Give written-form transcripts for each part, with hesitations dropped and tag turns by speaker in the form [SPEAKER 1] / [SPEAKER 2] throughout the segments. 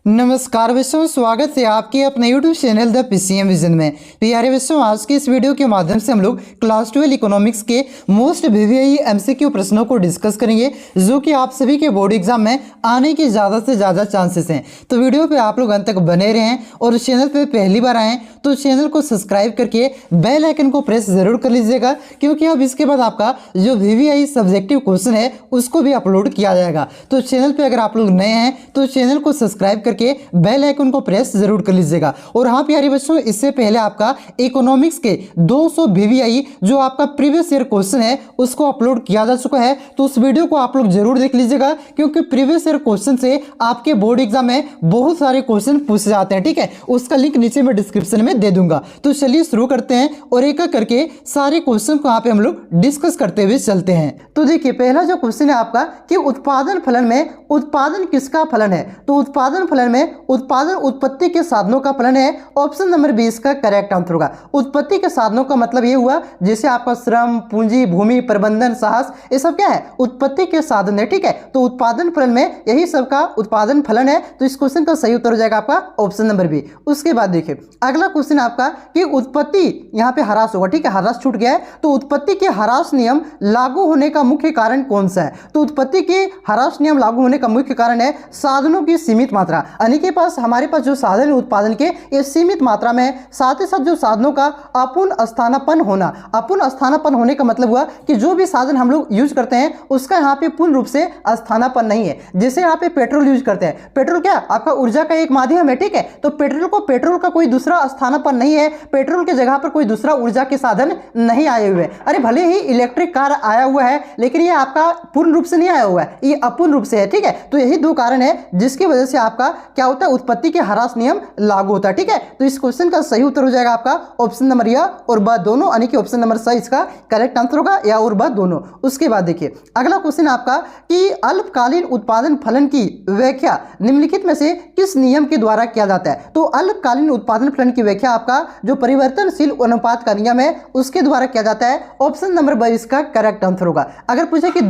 [SPEAKER 1] नमस्कार बच्चों, स्वागत है आपके अपने YouTube channel the PCM vision में। प्यारे बच्चों, आज की इस वीडियो के माध्यम से हम लोग क्लास 12 इकोनॉमिक्स के मोस्ट वीवीआई एमसीक्यू प्रश्नों को डिस्कस करेंगे, जो कि आप सभी के बोर्ड एग्जाम में आने के ज़्यादा से ज़्यादा चांसेस हैं। तो वीडियो पे आप लोग अंत तक बने रहें और चैनल पे पहली बार आएँ तो चैनल को सब्सक्राइब करके बेल आइकन को प्रेस जरूर कर लीजिएगा, क्योंकि अब इसके बाद आपका जो वीवीआई सब्जेक्टिव क्वेश्चन है उसको भी अपलोड किया जाएगा। तो चैनल पे अगर आप लोग नए हैं तो चैनल को सब्सक्राइब करके बेल आइकन को प्रेस जरूर कर लीजिएगा। और हाँ प्यारे बच्चों, इससे पहले आपका इकोनॉमिक्स के 200 वीवीआई जो आपका प्रीवियस ईयर क्वेश्चन है उसको अपलोड किया जा चुका है, तो उस वीडियो को आप लोग जरूर देख लीजिएगा, क्योंकि प्रीवियस ईयर क्वेश्चन से आपके बोर्ड एग्जाम में बहुत सारे क्वेश्चन पूछे जाते हैं। ठीक है, उसका लिंक नीचे मैं डिस्क्रिप्शन में दे दूंगा। तो चलिए शुरू करते हैं और एक एक करके सारे क्वेश्चन को यहाँ पे हम लोग डिस्कस करते हुए चलते हैं। तो देखिए, पहला जो क्वेश्चन है आपका कि उत्पादन फलन में उत्पादन किसका फलन है। तो उत्पादन फलन में उत्पादन उत्पत्ति के साधनों का फलन है। ऑप्शन नंबर 20 का करेक्ट आंसर होगा। उत्पत्ति के साधनों का मतलब ये हुआ जैसे आपका श्रम, पूंजी, भूमि, प्रबंधन, साहस, ये सब क्या है, उत्पत्ति के साधन है। ठीक है, तो उत्पादन फलन में यही सबका उत्पादन फलन है। तो इस क्वेश्चन का सही उत्तर हो जाएगा आपका ऑप्शन नंबर बी। उसके बाद देखिए अगला क्वेश्चन आपका कि उत्पत्ति यहाँ पे ह्रास होगा। ठीक है, ह्रास छूट गया है, तो उत्पत्ति के ह्रास नियम लागू होने का मुख्य कारण कौन सा है। तो उत्पत्ति के ह्रास नियम लागू होने का मुख्य कारण है साधनों की सीमित मात्रा। यानी के पास हमारे पास जो साधन है उत्पादन के ये सीमित मात्रा में है, साथ ही साथ जो साधनों का अपूर्ण स्थानापन्न होना। अपूर्ण स्थानापन्न होने का मतलब हुआ कि जो भी साधन हम लोग यूज करते हैं उसका यहाँ पे पूर्ण रूप से स्थानापन्न नहीं है। जैसे यहाँ पे पेट्रोल यूज करते हैं, पेट्रोल क्या आपका ऊर्जा का एक माध्यम है। ठीक है, तो पेट्रोल का कोई दूसरा स्थानापन्न नहीं है, पेट्रोल की जगह पर कोई दूसरा ऊर्जा के साधन नहीं आए हुए। अरे भले ही इलेक्ट्रिक कार आया हुआ है, लेकिन ये आपका पूर्ण रूप से नहीं आया हुआ है, ये अपूर्ण रूप से है। ठीक है, तो यही दो कारण है जिसकी वजह से आपका क्या होता है, उत्पत्ति के ह्रास नियम लागू होता है। ठीक है, तो इस क्वेश्चन का सही उत्तर हो जाएगा आपका ऑप्शन नंबर या और ब दोनों, यानी कि ऑप्शन नंबर सही इसका करेक्ट आंसर होगा, या और ब दोनों। उसके बाद देखिए अगला क्वेश्चन आपका कि अल्पकालीन उत्पादन फलन की व्याख्या निम्नलिखित में से किस नियम के द्वारा किया जाता है। तो अल्पकालीन उत्पादन फलन की व्याख्या आपका जो परिवर्तनशील अनुपात का नियम है उसके द्वारा किया जाता है। ऑप्शन नंबर 22 का करेक्ट आंसर होगा। अगर पूछे कि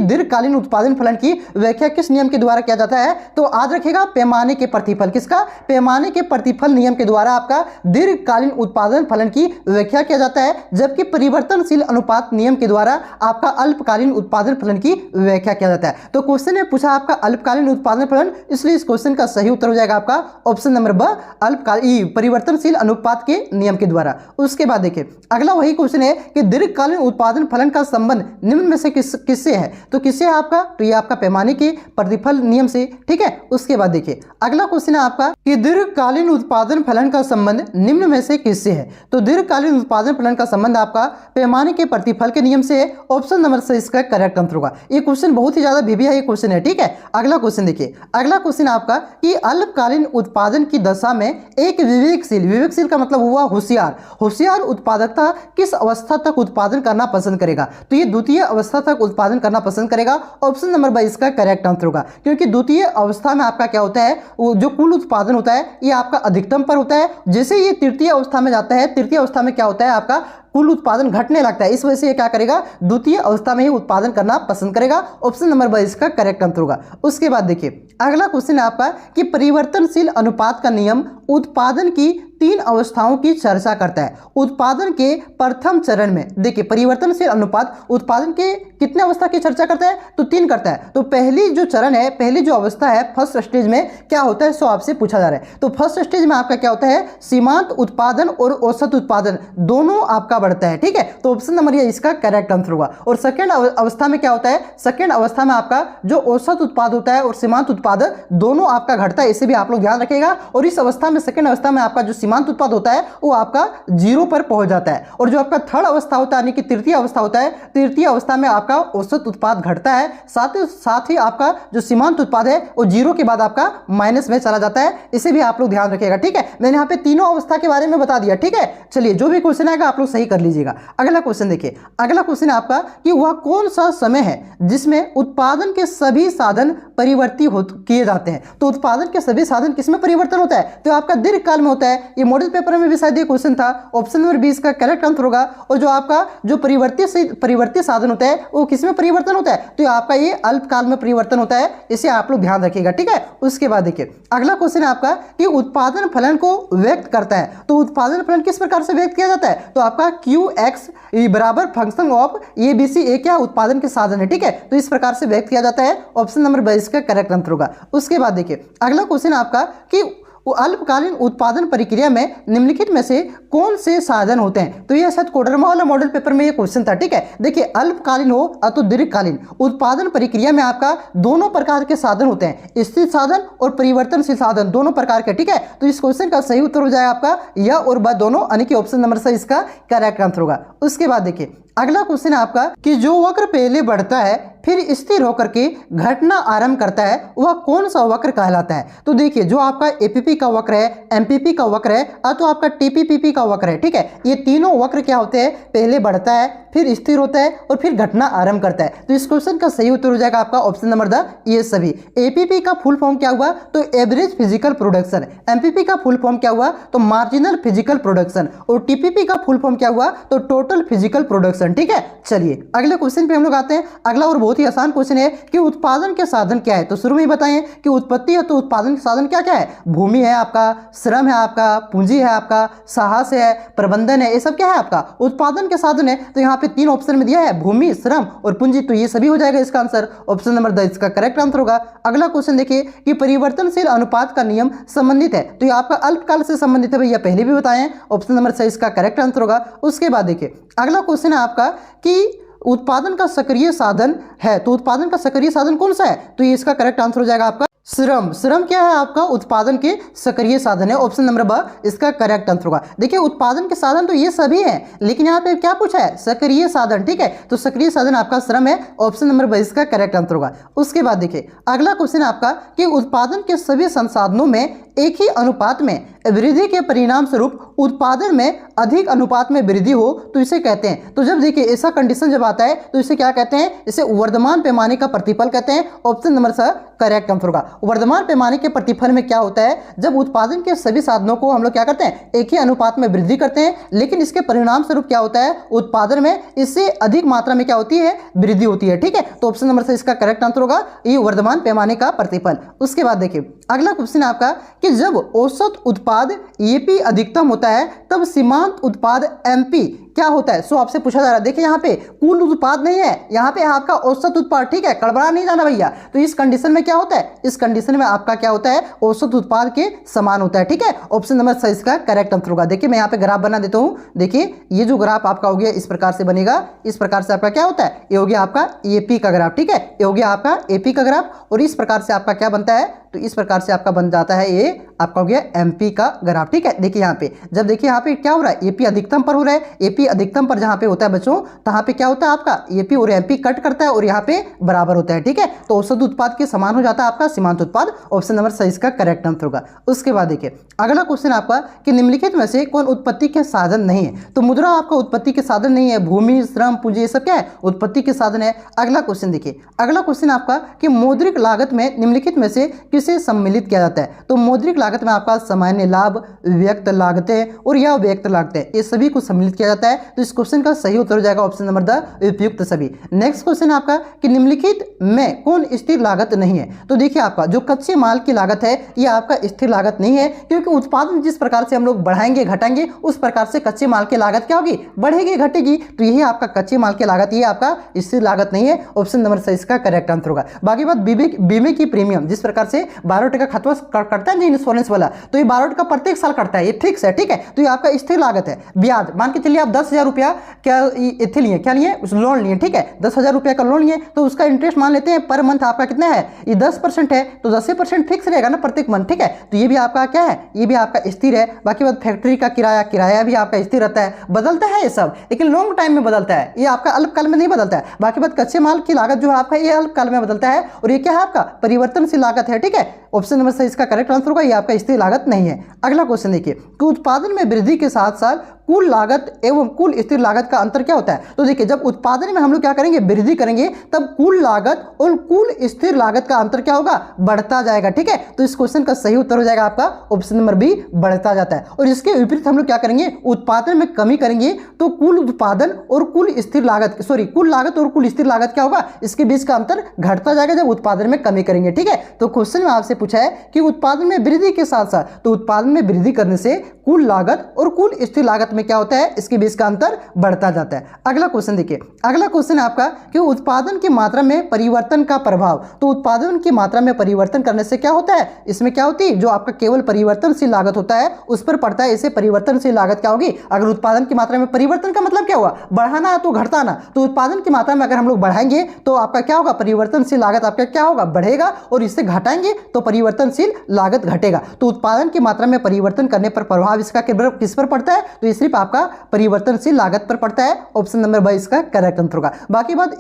[SPEAKER 1] दीर्घकालीन उत्पादन फलन की व्याख्या किस नियम के द्वारा किया जाता है, तो याद रखिएगा पैमाने के प्रतिफल, किसका, पैमाने के प्रतिफल नियम के द्वारा आपका दीर्घकालीन उत्पादन फलन की व्याख्या किया जाता है, जबकि परिवर्तनशील अनुपात नियम के द्वारा आपका अल्पकालीन उत्पादन फलन की व्याख्या किया जाता है। तो क्वेश्चन ने पूछा आपका अल्पकालीन उत्पादन फलन, इसलिए इस क्वेश्चन का सही उत्तर हो जाएगा आपका ऑप्शन नंबर ब, अल्पकालीन परिवर्तनशील अनुपात के नियम के द्वारा। उसके बाद देखिए अगला वही क्वेश्चन है कि दीर्घकालीन उत्पादन फलन का संबंध निम्न में से किससे है। तो किससे है आपका, तो ये आपका पैमाने के प्रतिफल नियम से। ठीक है, उसके बाद देखिए अगला क्वेश्चन है आपका कि दीर्घकालीन उत्पादन फलन का संबंध निम्न में से किससे है। तो दीर्घकालीन उत्पादन फलन का संबंध आपका पैमाने के प्रतिफल के नियम से है। ऑप्शन नंबर से इसका करेक्ट आंसर होगा। ये क्वेश्चन बहुत ही ज्यादा वीवीआई क्वेश्चन है। ठीक है, अगला क्वेश्चन देखिए अगला क्वेश्चन आपका कि अल्पकालीन उत्पादन की दशा में एक विवेकशील का मतलब हुआ होशियार उत्पादकता किस अवस्था तक उत्पादन करना पसंद करेगा। तो ये द्वितीय अवस्था तक उत्पादन करना पसंद करेगा। ऑप्शन नंबर 22 का करेक्ट आंसर होगा, क्योंकि द्वितीय अवस्था में आपका क्या होता है, वो जो कुल उत्पादन होता है ये आपका अधिकतम पर होता है। जैसे ये तृतीय अवस्था में जाता है, तृतीय अवस्था में क्या होता है, आपका कुल उत्पादन घटने लगता है। इस वजह से ये क्या करेगा, द्वितीय अवस्था में ही उत्पादन करना पसंद करेगा। ऑप्शन नंबर 22 का करेक्ट आंसर होगा। उसके बाद देखिए अगला क्वेश्चन है आपका कि परिवर्तनशील अनुपात का नियम उत्पादन की 3 अवस्थाओं की चर्चा करता है। उत्पादन के प्रथम चरण में देखिए परिवर्तनशील अनुपात उत्पादन के कितने अवस्था की चर्चा करता है, तो 3 करता है। तो पहली जो चरण है, पहली जो अवस्था है, फर्स्ट स्टेज में क्या होता है, सो आपसे पूछा जा रहा है। तो फर्स्ट स्टेज में आपका क्या होता है, सीमांत उत्पादन और औसत उत्पादन दोनों आपका बढ़ता है। ठीक है, तो ऑप्शन नंबर ये इसका करेक्ट आंसर होगा। और सेकेंड अवस्था में क्या होता है, सेकेंड अवस्था में आपका जो औसत उत्पाद होता है और सीमांत उत्पादन दोनों आपका घटता है, इसे भी आप लोग ध्यान रखिएगा। और इस अवस्था में, सेकेंड अवस्था में आपका जो सीमांत उत्पाद होता है वो आपका 0 पर पहुंच जाता है। और जो आपका थर्ड अवस्था होता है, यानी कि तृतीय अवस्था होता है, तृतीय अवस्था में आपका औसत उत्पाद घटता है, साथ ही आपका जो सीमांत उत्पाद है वो 0 के बाद आपका माइनस में चला जाता है। इसे भी आप लोग ध्यान रखिएगा। ठीक है, मैंने यहाँ पे तीनों अवस्था के बारे में बता दिया। ठीक है, चलिए जो भी क्वेश्चन आएगा आप लोग सही कर लीजिएगा। अगला क्वेश्चन देखिए अगला क्वेश्चन है आपका कि वह कौन सा समय है जिसमें उत्पादन के सभी साधन परिवर्ती किए जाते हैं। तो उत्पादन के सभी साधन किसमें परिवर्तन होता है, तो आपका दीर्घकाल में होता है। ये मॉडल पेपर में भी शायद ये क्वेश्चन था। ऑप्शन नंबर 20 का करेक्ट आंसर होगा। और जो आपका जो परिवर्ती साधन होता है वो किसमें परिवर्तन होता है, तो आपका ये अल्पकाल में परिवर्तन होता है, इसे आप लोग ध्यान रखिएगा, ठीक है। उसके बाद देखिए अगला क्वेश्चन है आपका कि उत्पादन फलन को व्यक्त करता है, तो उत्पादन फलन किस प्रकार से व्यक्त किया जाता है, तो आपका QX बराबर फंक्शन ऑफ ABC, ये क्या उत्पादन के साधन है, ठीक है। तो इस प्रकार से व्यक्त किया जाता है। ऑप्शन नंबर 22 का करेक्ट आंसर होगा। उसके बाद देखिए अगला क्वेश्चन आपका कि अल्पकालीन उत्पादन प्रक्रिया में निम्नलिखित में से कौन से साधन होते हैं, तो यह शायद कोडरमा वाला मॉडल पेपर में ये क्वेश्चन था, ठीक है। देखिए अल्पकालीन हो अथवा दीर्घकालीन उत्पादन प्रक्रिया में आपका दोनों प्रकार के साधन होते हैं, स्थिर साधन और परिवर्तनशील साधन, दोनों प्रकार के, ठीक है। तो इस क्वेश्चन का सही उत्तर हो जाएगा आपका यह और वह दोनों, यानी कि ऑप्शन नंबर से इसका करेक्ट आंसर होगा। उसके बाद देखिए अगला क्वेश्चन है आपका कि जो वक्र पहले बढ़ता है फिर स्थिर होकर के घटना आरंभ करता है वह कौन सा वक्र कहलाता है, तो देखिए जो आपका एपीपी का वक्र है, एमपीपी का वक्र है अथवा आपका टीपीपीपी का वक्र है, ठीक है। ये तीनों वक्र क्या होते हैं, पहले बढ़ता है फिर स्थिर होता है और फिर घटना आरंभ करता है। तो इस क्वेश्चन का सही उत्तर हो जाएगा आपका ऑप्शन नंबर द ये सभी। एपीपी का फुल फॉर्म क्या हुआ, तो एवरेज फिजिकल प्रोडक्शन। एमपीपी का फुल फॉर्म क्या हुआ, तो मार्जिनल फिजिकल प्रोडक्शन। और टीपीपी का फुल फॉर्म क्या हुआ, तो टोटल फिजिकल प्रोडक्शन, ठीक है। चलिए अगले क्वेश्चन पे हम लोग आते हैं। अगला और बहुत ही आसान क्वेश्चन है कि उत्पादन के साधन क्या है, तो शुरू में ही बताएं कि उत्पत्ति है तो उत्पादन के साधन क्या क्या है, भूमि है आपका, श्रम है आपका, पूंजी है आपका, साहस है, प्रबंधन है, ये सब क्या है आपका उत्पादन के साधन है। तो यहाँ पे 3 ऑप्शन में दिया है भूमि, श्रम और पूंजी, तो ये सभी हो जाएगा इसका आंसर। ऑप्शन नंबर 10 इसका करेक्ट आंसर होगा। अगला क्वेश्चन देखिए कि परिवर्तनशील अनुपात का नियम संबंधित है, तो ये आपका अल्पकाल से संबंधित है, भैया पहले भी बताएं। ऑप्शन नंबर 6 इसका करेक्ट आंसर होगा। उसके बाद देखिए अगला क्वेश्चन है आपका कि उत्पादन का सक्रिय साधन है, तो उत्पादन का सक्रिय साधन कौन सा है, तो ये इसका करेक्ट आंसर हो जाएगा आपका श्रम। श्रम क्या है आपका उत्पादन के सक्रिय साधन है। ऑप्शन नंबर ब इसका करेक्ट आंसर होगा। देखिए उत्पादन के साधन तो ये सभी हैं, लेकिन यहाँ पे क्या पूछा है, सक्रिय साधन, ठीक है। तो सक्रिय साधन आपका श्रम है। ऑप्शन नंबर ब इसका करेक्ट आंसर होगा। उसके बाद देखिए अगला क्वेश्चन आपका कि उत्पादन के सभी संसाधनों में एक ही अनुपात में वृद्धि के परिणाम स्वरूप उत्पादन में अधिक अनुपात में वृद्धि हो तो इसे कहते हैं, तो जब देखिए ऐसा कंडीशन जब आता है तो इसे क्या कहते हैं, इसे वर्धमान पैमाने का प्रतिफल कहते हैं। ऑप्शन नंबर स करेक्ट आंसर होगा। वर्धमान पैमाने के प्रतिफल में क्या होता है, जब उत्पादन के सभी साधनों को हम लोग क्या करते हैं, एक ही अनुपात में वृद्धि करते हैं, लेकिन इसके परिणाम स्वरूप क्या होता है, उत्पादन में इससे अधिक मात्रा में क्या होती है, वृद्धि होती है, ठीक है। तो ऑप्शन नंबर से इसका करेक्ट आंसर होगा ये वर्धमान पैमाने का प्रतिफल। उसके बाद देखिए अगला क्वेश्चन आपका कि जब औसत उत्पाद एपी अधिकतम होता है तब सीमांत उत्पाद एमपी क्या होता है। सो आपसे पूछा जा रहा है, देखिए यहाँ पे कुल उत्पाद नहीं है, यहाँ पे आपका औसत उत्पाद, ठीक है, गड़बड़ा नहीं जाना भैया। तो इस कंडीशन में क्या होता है, इस कंडीशन में आपका क्या होता है, औसत उत्पाद के समान होता है, ठीक है। ऑप्शन नंबर 6 इसका करेक्ट आंसर होगा। देखिए मैं यहाँ पे ग्राफ बना देता हूँ। देखिए ये जो ग्राफ आपका हो गया इस प्रकार से बनेगा, इस प्रकार से आपका क्या होता है, ये हो गया आपका एपी का ग्राफ, ठीक है, ये हो गया आपका एपी का ग्राफ। और इस प्रकार से आपका क्या बनता है, तो इस प्रकार से आपका बन जाता है ये आपका हो गया एमपी का ग्राफ, ठीक है। देखिए यहाँ पे जब देखिए यहाँ पे क्या हो रहा है, एपी अधिकतम पर हो रहा है, एपी अधिकतम पर जहाँ पे होता है बच्चों, तहाँ पे क्या होता है आपका एपी और एमपी कट करता है और यहाँ पे बराबर होता है, ठीक है। तो औसत उत्पाद के समान हो जाता है आपका सीमांत उत्पाद। ऑप्शन नंबर 6 इसका करेक्ट आंसर होगा। उसके बाद देखिए अगला क्वेश्चन आपका कि निम्नलिखित में से कौन उत्पत्ति के साधन नहीं है, तो मुद्रा आपका उत्पत्ति के साधन नहीं है, भूमि, श्रम, पूंजी ये सब क्या है, उत्पत्ति के साधन है। अगला क्वेश्चन देखिए, अगला क्वेश्चन आपका कि मौद्रिक लागत में निम्नलिखित में से किसे सम्मिलित किया जाता है, तो मौद्रिक लागत में आपका सामान्य लाभ, व्यक्त लागतें और या व्यक्त लागतें, ये सभी को सम्मिलित किया जाता है। तो इस क्वेश्चन का सही उत्तर हो जाएगा ऑप्शन नंबर द उपयुक्त सभी। नेक्स्ट क्वेश्चन आपका कि निम्नलिखित में कौन स्थिर लागत नहीं है, तो देखिए आपका जो कच्चे माल की लागत है ये आपका स्थिर लागत नहीं है, क्योंकि उत्पादन जिस प्रकार से हम लोग बढ़ाएंगे घटाएंगे उस प्रकार से कच्चे माल की लागत क्या होगी, बढ़ेगी घटेगी। तो यही आपका कच्चे माल की लागत, ये आपका स्थिर लागत नहीं है। ऑप्शन नंबर 6 इसका करेक्ट आंसर होगा। बाकी बात बीमे की प्रीमियम जिस प्रकार से 12 का खतवा करता है ना इंश्योरेंस वाला, तो ये 12 का प्रत्येक साल करता है, ये फिक्स है, ठीक है। तो ये आपका स्थिर लागत है। ब्याज मान के चलिए आप 10,000 रुपया क्या इथे लिए, क्या लिए, उस लोन लिए, ठीक है, 10,000 रुपया का लोन लिए, तो उसका इंटरेस्ट मान लेते हैं पर मंथ आपका कितना है, ये 10% है, तो 10% फिक्स रहेगा ना प्रत्येक मंथ, ठीक है। तो ये भी आपका क्या है, ये भी आपका स्थिर है। बाकी बात फैक्ट्री का किराया भी आपका स्थिर रहता है, बदलता है ये सब, लेकिन लॉन्ग टाइम में बदलता है, ये आपका अल्पकाल में नहीं बदलता है। बाकी बात कच्चे माल की लागत जो है आपका ये अल्पकाल में बदलता है, और ये क्या है आपका परिवर्तनशील लागत है, ठीक है। ऑप्शन नंबर 6 इसका करेक्ट आंसर होगा, ये आपका स्थिर लागत नहीं है। अगला क्वेश्चन देखिए कि उत्पादन में वृद्धि के साथ साथ कुल लागत एवं कुल स्थिर लागत का अंतर क्या होता है? तो देखिए जब उत्पादन में हम लोग क्या करेंगे, वृद्धि करेंगे, तब कुल लागत और कुल स्थिर लागत का अंतर क्या होगा, बढ़ता जाएगा। ठीक है, तो इस क्वेश्चन का सही उत्तर हो जाएगा आपका ऑप्शन नंबर बी, बढ़ता जाता है। और इसके विपरीत हम लोग क्या करेंगे, उत्पादन में कमी करेंगे तो कुल उत्पादन और कुल स्थिर लागत, कुल लागत और कुल स्थिर लागत क्या होगा, इसके बीच का अंतर घटता जाएगा जब उत्पादन में कमी करेंगे। ठीक है, तो क्वेश्चन में आपसे पूछा है कि उत्पादन में वृद्धि के साथ साथ, तो उत्पादन में वृद्धि करने से कुल लागत और कुल स्थिर लागत में क्या होता है, इसके बीच का अंतर बढ़ता जाता है। अगला क्वेश्चन देखिए, अगला क्वेश्चन है आपका कि उत्पादन की मात्रा में परिवर्तन का प्रभाव। तो उत्पादन की मात्रा में परिवर्तन करने से क्या होता है, इसमें क्या होती है, जो आपका केवल परिवर्तनशील लागत होता है उस पर पड़ता है, इसे परिवर्तनशील लागत क्या होगी। अगर उत्पादन की मात्रा में परिवर्तन का मतलब क्या हुआ, बढ़ाना तो घटाना, तो उत्पादन की मात्रा में अगर हम लोग बढ़ाएंगे तो आपका क्या होगा, परिवर्तनशील लागत आपका क्या होगा, बढ़ेगा, और इससे घटाएंगे तो परिवर्तनशील लागत घटेगा। तो उत्पादन की मात्रा में परिवर्तन करने पर प्रभाव इसका किस पर पड़ता है, तो ये सिर्फ आपका परिवर्तनशील लागत पर पड़ता है। ऑप्शन नंबर बी इसका करेक्ट आंसर होगा। बाकी बात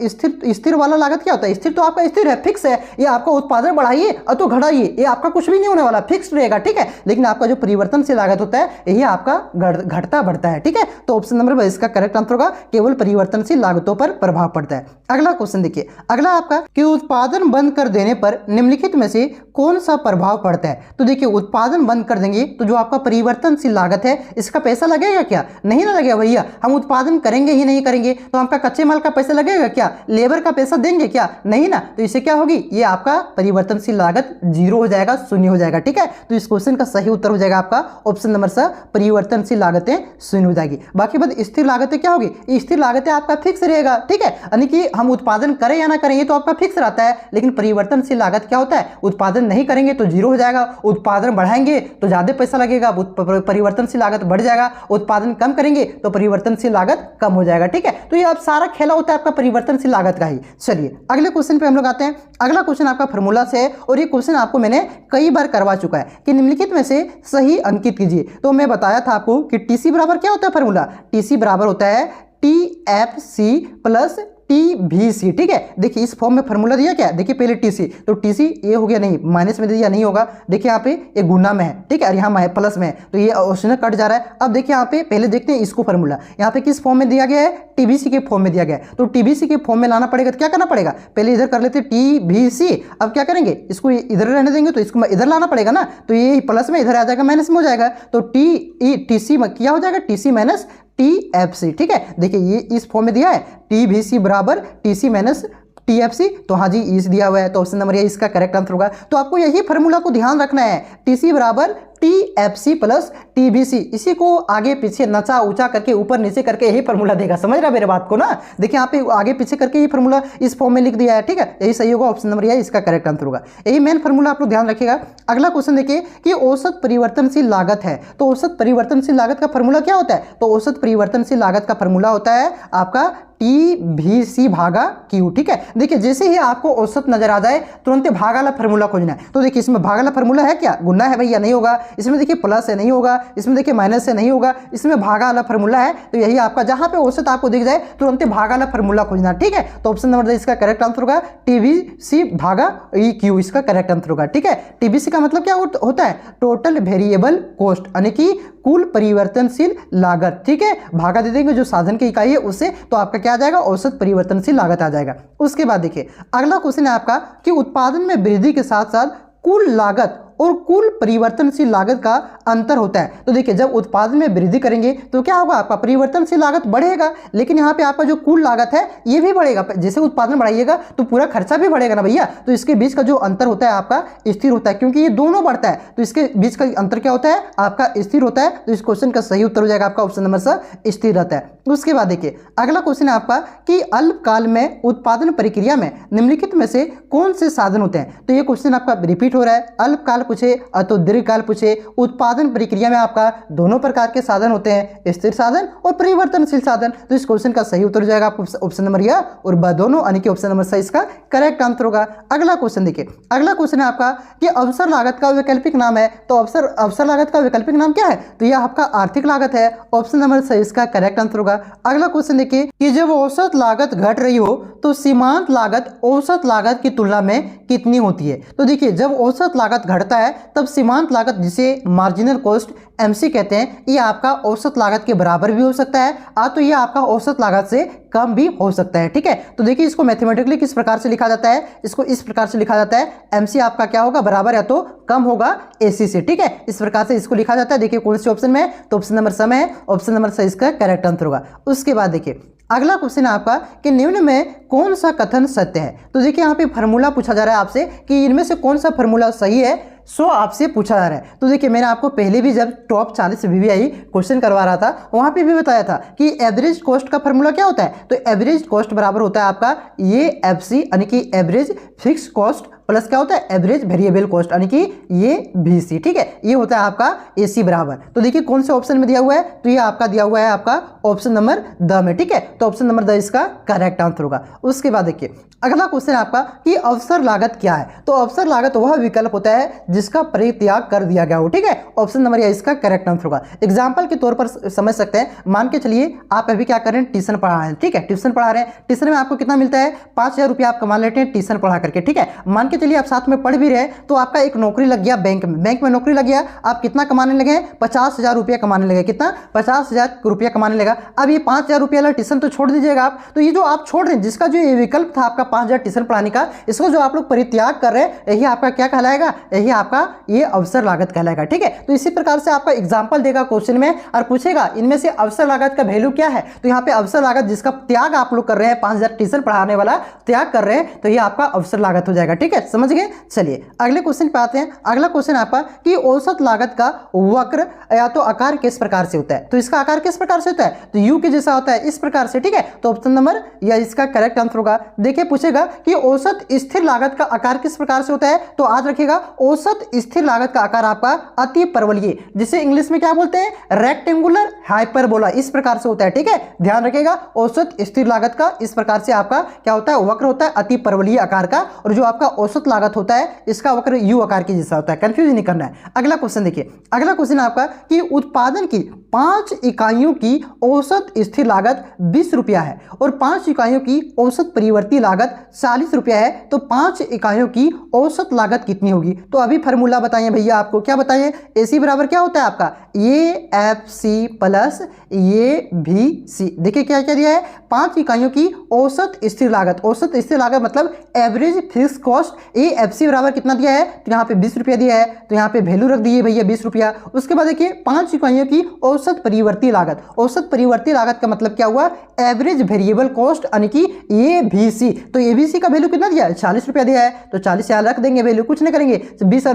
[SPEAKER 1] स्थिर वाला लागत क्या होता है, स्थिर तो आपका स्थिर है, फिक्स है, ये आपका उत्पादन बढ़ाइए और तो घटाइए, ये आपका कुछ भी नहीं होने वाला, फिक्स रहेगा। ठीक है, लेकिन आपका जो परिवर्तनशील लागत होता है यही आपका घटता बढ़ता है। ठीक है, तो ऑप्शन नंबर बी इसका करेक्ट आंसर होगा, केवल परिवर्तनशील लागतों पर प्रभाव पड़ता है। अगला क्वेश्चन देखिए, अगला आपका कि उत्पादन बंद कर देने पर निम्नलिखित में से कौन सा प्रभाव पड़ता है। तो देखिए उत्पादन बंद कर देंगे तो जो आपका परिवर्तनशील लागत है इसका पैसा लगेगा क्या, नहीं ना लगेगा भैया। हम उत्पादन करेंगे ही नहीं करेंगे तो आपका कच्चे माल का पैसा लगेगा क्या, लेबर का पैसा देंगे क्या, नहीं ना, तो इससे क्या होगी, ये आपका परिवर्तनशील लागत जीरो हो जाएगा, शून्य हो जाएगा। ठीक है, तो इस क्वेश्चन का सही उत्तर हो जाएगा आपका ऑप्शन नंबर सी, परिवर्तनशील लागतें शून्य हो जाएगी। बाकी बात स्थिर लागतें क्या होगी, स्थिर लागतें आपका फिक्स रहेगा। ठीक है, यानी कि हम उत्पादन करें या ना करें ये तो आपका फिक्स रहता है, लेकिन परिवर्तनशील लागत क्या होता है, उत्पादन नहीं करेंगे तो जीरो हो जाएगा, उत्पादन बढ़ाएंगे तो ज्यादा पैसा लगेगा, परिवर्तनशील लागत बढ़ जाएगा, उत्पादन कम करेंगे तो परिवर्तनशील लागत कम हो जाएगा। ठीक है, तो ये अब सारा खेला होता है आपका परिवर्तनशील लागत का ही। चलिए अगले क्वेश्चन पे हम लोग आते हैं। अगला क्वेश्चन आपका फार्मूला से है और ये क्वेश्चन आपको मैंने कई बार करवा चुका है कि निम्नलिखित में से सही अंकित कीजिए। तो मैं बताया था आपको कि टीसी बराबर क्या होता है, फार्मूला टीसी बराबर होता है TFC प्लस TVC। ठीक है, देखिए इस फॉर्म में फार्मूला दिया क्या, देखिए पहले टीसी, तो टीसी ये हो गया, नहीं माइनस में दिया नहीं होगा, देखिए यहाँ पे ये गुना में है। ठीक है, और यहाँ प्लस में है तो ये ऑप्शन कट जा रहा है। अब देखिए यहाँ पे पहले देखते हैं इसको फार्मूला, यहाँ पे किस फॉर्म में दिया गया है, टीबीसी के फॉर्म में दिया गया है। तो टीबीसी के फॉर्म में लाना पड़ेगा तो क्या करना पड़ेगा, पहले इधर कर लेते हैं TVC, अब क्या करेंगे, इसको इधर रहने देंगे तो इसको इधर लाना पड़ेगा ना, तो ये प्लस में इधर आ जाएगा, माइनस में हो जाएगा, तो टीसी क्या हो जाएगा, टीसी माइनस TFC। ठीक है, देखिए ये इस फॉर्म में दिया है TVC बराबर TC माइनस TFC, तो हाँ जी इस दिया हुआ है, तो ऑप्शन नंबर ये इसका करेक्ट आंसर होगा। तो आपको यही फार्मूला को ध्यान रखना है, TC बराबर TFC प्लस TVC, इसी को आगे पीछे नचा ऊंचा करके ऊपर नीचे करके यही फार्मूला देगा। समझ रहा है मेरे बात को ना, देखिए यहाँ पे आगे पीछे करके ये फार्मूला इस फॉर्म में लिख दिया है। ठीक है, यही सही होगा, ऑप्शन नंबर ये इसका करेक्ट आंसर होगा, यही मेन फार्मूला आप लोग ध्यान रखिएगा। अगला क्वेश्चन देखिए कि औसत परिवर्तनशील लागत है, तो औसत परिवर्तनशील लागत का फार्मूला क्या होता है, तो औसत परिवर्तनशील लागत का फार्मूला होता है आपका TVC भागा Q। ठीक है, देखिए जैसे ही आपको औसत नजर आ जाए तुरंत भागा वाला फार्मूला खोजना है। तो देखिए इसमें भागा वाला फार्मूला है क्या, गुना है भैया, नहीं होगा, इसमें देखिए प्लस है, नहीं होगा, इसमें देखिए माइनस है, नहीं होगा, इसमें भागा वाला फार्मूला है। तो यही आपका जहां पे औसत आपको दिख जाए तुरंत भागा वाला फार्मूला खोजना। ठीक है, तो ऑप्शन नंबर इसका करेक्ट आंसर होगा TVC भागा Q, इसका करेक्ट आंसर होगा। ठीक है, TVC का मतलब क्या होता है, टोटल वेरिएबल कॉस्ट, यानी कि कुल परिवर्तनशील लागत। ठीक है, भागा दे देंगे जो साधन की इकाई है उससे, तो आपका क्या आ जाएगा, औसत परिवर्तनशील लागत आ जाएगा। उसके बाद देखिए अगला क्वेश्चन है आपका कि उत्पादन में वृद्धि के साथ साथ कुल लागत और कुल परिवर्तनशील लागत का अंतर होता है। तो देखिए जब उत्पादन में वृद्धि करेंगे तो क्या होगा, आपका परिवर्तनशील लागत बढ़ेगा, लेकिन यहाँ पे आपका जो कुल लागत है ये भी बढ़ेगा। जैसे उत्पादन बढ़ाइएगा तो पूरा खर्चा भी बढ़ेगा ना भैया, तो इसके बीच का जो अंतर होता है आपका स्थिर होता है, क्योंकि ये दोनों बढ़ता है तो इसके बीच का अंतर क्या होता है, आपका स्थिर होता है। तो इस क्वेश्चन का सही उत्तर हो जाएगा आपका ऑप्शन नंबर सी, स्थिर रहता है। उसके बाद देखिए अगला क्वेश्चन है आपका कि अल्पकाल में उत्पादन प्रक्रिया में निम्नलिखित में से कौन से साधन होते हैं। तो ये क्वेश्चन आपका रिपीट हो रहा है, अल्पकाल पूछे तो दीर्घकाल पूछे। उत्पादन प्रक्रिया में आपका दोनों प्रकार के साधन होते हैं, स्थिर साधन और परिवर्तनशील साधन। तो इस क्वेश्चन का सही उत्तर हो जाएगा आपको ऑप्शन नंबर या और दोनों, यानी कि ऑप्शन नंबर सी इसका करेक्ट आंसर होगा। अगला क्वेश्चन देखिए, अगला क्वेश्चन है आपका कि अवसर लागत का वैकल्पिक नाम है। तो अवसर लागत का वैकल्पिक नाम क्या है, तो यह आपका आर्थिक लागत है, ऑप्शन नंबर सी इसका करेक्ट आंसर होगा। अगला क्वेश्चन देखिए कि जब औसत लागत घट रही हो तो सीमांत लागत औसत लागत की तुलना में कितनी होती है। तो देखिए जब औसत लागत घटता रहता है तब सीमांत लागत, जिसे मार्जिनल कॉस्ट एमसी कहते हैं, ये आपका औसत लागत के बराबर भी हो सकता है तो ये आपका औसत लागत से कम भी हो सकता है। ठीक है, तो देखिए इसको मैथमेटिकली किस प्रकार से लिखा जाता है, इसको इस प्रकार से लिखा जाता है, एमसी आपका क्या होगा, बराबर या तो कम होगा एसी से। ठीक है, इस प्रकार से इसको लिखा जाता है। देखिए कौन से ऑप्शन में है, तो ऑप्शन नंबर स है, ऑप्शन नंबर स इसका करेक्ट आंसर होगा। उसके बाद देखिए अगला क्वेश्चन है आपका कि निम्न में कौन सा कथन सत्य है। तो देखिए यहाँ पे फार्मूला पूछा जा रहा है आपसे कि इनमें से कौन सा फार्मूला सही है, सो आपसे पूछा जा रहा है। तो देखिए मैंने आपको पहले भी जब टॉप 40 वीवीआई क्वेश्चन करवा रहा था वहां पे भी बताया था कि एवरेज कॉस्ट का फार्मूला क्या होता है, तो एवरेज कॉस्ट बराबर होता है आपका ये एफसी यानी कि एवरेज फिक्स कॉस्ट प्लस क्या होता है एवरेज वेरिएबल कॉस्ट यानी कि ये VC। ठीक है, ये होता है आपका AC बराबर। तो देखिए कौन से ऑप्शन में दिया हुआ है, तो ये आपका दिया हुआ है आपका ऑप्शन नंबर द में। ठीक है, तो ऑप्शन नंबर द इसका करेक्ट आंसर होगा। उसके बाद देखिए अगला क्वेश्चन आपका कि अवसर लागत क्या है। तो अवसर लागत वह विकल्प होता है जिसका परित्याग कर दिया गया हो। ठीक है, ऑप्शन नंबर इसका करेक्ट आंसर होगा। एग्जाम्पल के तौर पर समझ सकते हैं, मान के चलिए आप अभी क्या कर रहे हैं, ट्यूशन पढ़ा रहे हैं। ठीक है, ट्यूशन पढ़ा रहे हैं, ट्यूशन में आपको कितना मिलता है, 5,000 रुपया आप कमा लेते हैं ट्यूशन पढ़ा करके। ठीक है, मान के चलिए आप साथ में पढ़ भी रहे तो आपका एक नौकरी लग गया बैंक में, बैंक में नौकरी लग गया, आप कितना कमाने लगे, 50,000 रुपया कमाने लगे। कितना, 50,000 रुपया कमाने लगा। अब ये 5,000 रुपया वाला ट्यूशन तो छोड़ दीजिएगा आप, तो ये जो आप छोड़ रहे हैं, जिसका जो ये विकल्प था आपका 5,000 ट्यूशन पढ़ाने का, इसको जो आप लोग परित्याग कर रहे हैं, यही आपका क्या कहलाएगा, यही आपका ये अवसर लागत कहलाएगा। ठीक है, तो इसी प्रकार से आपका एग्जाम्पल देगा क्वेश्चन में और पूछेगा इनमें से अवसर लागत का वैल्यू क्या है। तो यहाँ पे अवसर लागत जिसका त्याग आप लोग कर रहे हैं, 5,000 ट्यूशन पढ़ाने वाला त्याग कर रहे हैं, तो ये आपका अवसर लागत हो जाएगा। ठीक है, समझ गए। चलिए अगले क्वेश्चन पे आते हैं। अगला क्वेश्चन आपका कि औसत लागत का वक्र या तो आकार किस प्रकार से होता है। तो इसका आकार किस प्रकार से होता है, तो यू के जैसा होता है, इस प्रकार से। ठीक है, तो ऑप्शन नंबर या इसका करेक्ट आंसर होगा। देखिए पूछेगा कि औसत स्थिर लागत का आकार किस प्रकार से होता है, तो आज रखिएगा औसत स्थिर लागत का आकार आपका अति परवलयी, जिसे इंग्लिश में क्या बोलते हैं, रेक्टेंगुलर हाइपरबोला, इस प्रकार से होता है। ठीक है, ध्यान रखिएगा औसत स्थिर लागत का इस प्रकार से आपका क्या होता है, वक्र होता है अति परवलयी आकार का, और जो आपका औसत लागत होता है इसका वक्र यू आकार के जैसा होता है। कंफ्यूज नहीं करना है। अगला क्वेश्चन देखिए, अगला क्वेश्चन आपका कि उत्पादन की 5 इकाइयों की औसत स्थिर लागत 20 रुपया है और 5 इकाइयों की औसत परिवर्ती लागत 40 रुपया है, तो 5 इकाइयों की औसत लागत कितनी होगी। तो अभी फार्मूला बताइए भैया, आपको क्या बताइए, AC बराबर क्या होता है आपका ये FC प्लस ये VC। देखिए क्या क्या दिया है, 5 इकाइयों की औसत स्थिर लागत, औसत स्थिर लागत मतलब एवरेज फिक्स कॉस्ट, ये FC बराबर कितना दिया है, तो यहाँ पे 20 रुपया दिया है, तो यहाँ पे वैल्यू रख दिए भैया 20 रुपया। उसके बाद देखिए 5 इकाइयों की औसत परिवर्ती लागत, औसत परिवर्ती लागत का मतलब क्या हुआ, एवरेज वेरिएबल कॉस्ट यानी कि ये VC, तो ABC का वैल्यू कितना दिया है, 40 रुपया दिया है, तो 40 यहाँ रख देंगे, वैल्यू कुछ नहीं करेंगे। 20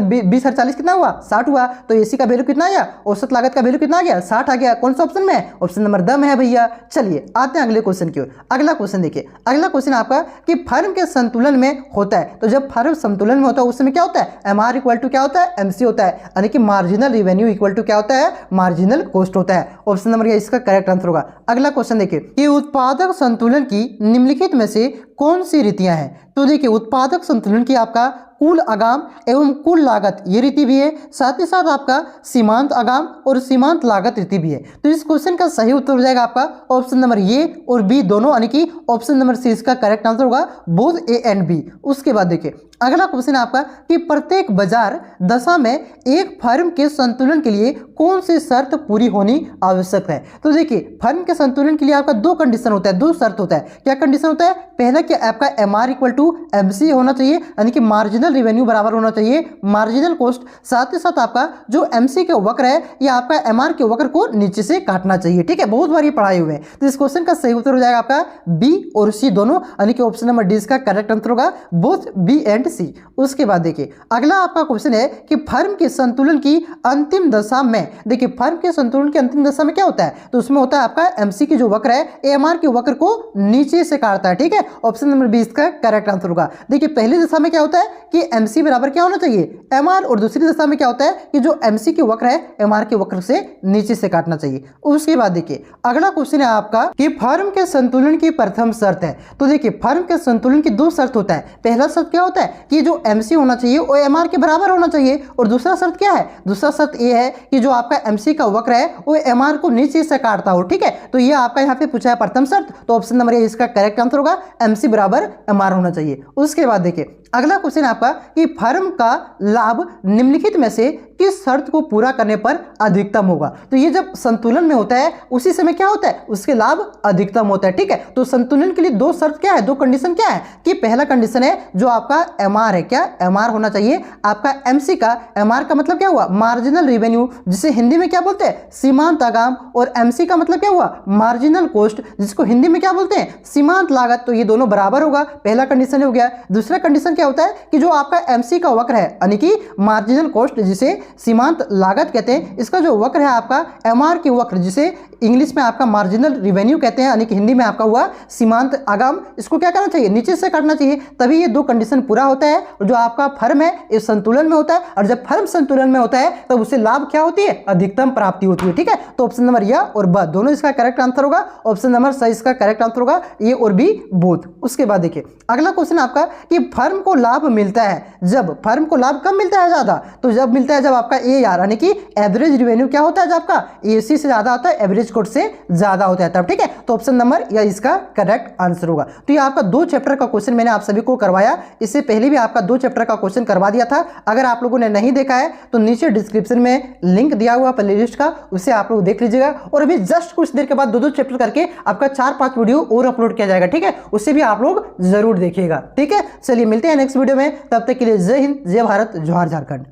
[SPEAKER 1] और 40 कितना हुआ, 60 हुआ, तो AC का वैल्यू कितना आ गया, औसत लागत का वैल्यू कितना आ गया, 60 आ गया। कौन सा ऑप्शन में है, ऑप्शन नंबर द में है भैया। चलिए आते हैं अगले क्वेश्चन की ओर। अगला क्वेश्चन देखिए, अगला क्वेश्चन आपका कि फर्म के संतुलन में होता है, तो जब फर्म संतुलन में होता है उस समय क्या होता है, MR इक्वल टू क्या होता है, MC होता है, यानी कि मार्जिनल रेवेन्यू इक्वल टू क्या होता है, मार्जिनल कॉस्ट होता है। ऑप्शन नंबर इसका करेक्ट आंसर होगा। अगला क्वेश्चन देखिए कि उत्पादक संतुलन की निम्नलिखित में से कौन सी रीतियां हैं। तो देखिए उत्पादक संतुलन की आपका कुल आगाम एवं कुल लागत ये रीति भी है, साथ ही साथ आपका सीमांत आगाम और सीमांत लागत रीति भी है। तो इस क्वेश्चन का सही उत्तर हो जाएगा आपका ऑप्शन नंबर ए और बी दोनों, यानी कि ऑप्शन नंबर सी इसका करेक्ट आंसर होगा, बोथ ए एंड बी। उसके बाद देखिए अगला क्वेश्चन आपका कि प्रत्येक बाजार दशा में एक फर्म के संतुलन के लिए कौन सी शर्त पूरी होनी आवश्यक है। तो देखिए फर्म के संतुलन के लिए आपका 2 कंडीशन होता है, 2 शर्त होता है। क्या कंडीशन होता है, पहला कि आपका MR इक्वल टू MC होना चाहिए, यानी कि मार्जिनल रेवेन्यू बराबर होना चाहिए मार्जिनल कॉस्ट, साथ ही साथ आपका जो MC के वक्र है ये आपका MR के वक्र को नीचे से काटना चाहिए। ठीक है, बहुत बार ये पढ़ाए हुए हैं। तो इस क्वेश्चन का सही उत्तर हो जाएगा आपका B और C दोनों, यानी कि ऑप्शन नंबर डी इसका करेक्ट आंसर होगा, बोथ B एंड C। उसके बाद देखिए अगला आपका क्वेश्चन है कि फर्म के संतुलन की अंतिम दशा में, देखिए फर्म के संतुलन की अंतिम दशा में क्या होता है, तो उसमें होता है आपका MC की जो वक्र है AMR के वक्र को नीचे से काटता है। ठीक है, ऑप्शन नंबर 20 का करेक्ट आंसर होगा। देखिए पहली दशा में क्या होता है कि MC बराबर क्या होना चाहिए, MR, और दूसरी दशा में क्या होता है कि जो MC के वक्र है MR के वक्र से नीचे से काटना चाहिए। उसके बाद देखिए अगला क्वेश्चन है आपका कि फर्म के संतुलन की प्रथम शर्त है। तो देखिए फर्म के संतुलन की 2 शर्त होता है। पहला शर्त क्या होता है कि जो MC होना चाहिए वो MR के बराबर होना चाहिए। और दूसरा शर्त क्या है, दूसरा शर्त ये है कि जो आपका MC का वक्र है वो MR को नीचे से काटता हो। ठीक है, तो ये आपका यहाँ पे पूछा है प्रथम शर्त, तो ऑप्शन नंबर ए इसका करेक्ट आंसर होगा, MC बराबर MR होना चाहिए। उसके बाद देखिए अगला क्वेश्चन आपका कि फर्म का लाभ निम्नलिखित में से किस शर्त को पूरा करने पर अधिकतम होगा। तो ये जब संतुलन में होता है उसी समय क्या होता है, उसके लाभ अधिकतम होता है। ठीक है, तो संतुलन के लिए दो शर्त क्या है, दो कंडीशन क्या है कि पहला कंडीशन है जो आपका MR है, क्या MR होना चाहिए आपका MC का। MR का मतलब क्या हुआ, मार्जिनल रेवेन्यू, जिसे हिंदी में क्या बोलते हैं, सीमांत आगाम। और MC का मतलब क्या हुआ, मार्जिनल कॉस्ट, जिसको हिंदी में क्या बोलते हैं, सीमांत लागत। तो ये दोनों बराबर होगा, पहला कंडीशन हो गया। दूसरा कंडीशन क्या होता है कि जो आपका MC का वक्र है यानी कि मार्जिनल कॉस्ट जिसे सीमांत लागत कहते हैं, इसका जो वक्र है आपका MR की वक्र जिसे इंग्लिश में आपका मार्जिनल रिवेन्यू कहते हैं यानी कि हिंदी में आपका हुआ सीमांत आगाम, इसको क्या करना चाहिए, नीचे से काटना चाहिए, तभी ये दो कंडीशन पूरा होता है। और जो आपका फर्म है ये संतुलन में होता है, और जब फर्म संतुलन में होता है तब तो उससे लाभ क्या होती है, अधिकतम प्राप्ति होती है। ठीक है, तो ऑप्शन नंबर या और ब दोनों इसका करेक्ट आंसर होगा, ऑप्शन नंबर सही इसका करेक्ट आंसर होगा, ये और भी बोथ। उसके बाद देखिए अगला क्वेश्चन आपका कि फर्म को लाभ मिलता है जब, फर्म को लाभ कब मिलता है ज्यादा, तो जब मिलता है जब आपका AR यानी कि एवरेज रेवेन्यू क्या होता है, जब आपका AC से ज्यादा होता है, एवरेज कॉस्ट से ज्यादा होता है तब। ठीक है, तो ऑप्शन नंबर या इसका करेक्ट आंसर होगा। तो ये आपका 2 चैप्टर का क्वेश्चन मैंने आप सभी को करवाया, इससे पहले भी आपका 2 चैप्टर का क्वेश्चन करवा दिया था। अगर आप लोगों ने नहीं देखा है तो नीचे डिस्क्रिप्शन में लिंक दिया हुआ प्लेलिस्ट का, उसे आप लोग देख लीजिएगा। और अभी जस्ट कुछ देर के बाद 2-2 चैप्टर करके आपका 4-5 वीडियो और अपलोड किया जाएगा। ठीक है, उससे भी आप लोग जरूर देखिएगा। ठीक है, चलिए मिलते हैं नेक्स्ट वीडियो में, तब तक के लिए जय हिंद, जय भारत, जोहार झारखंड।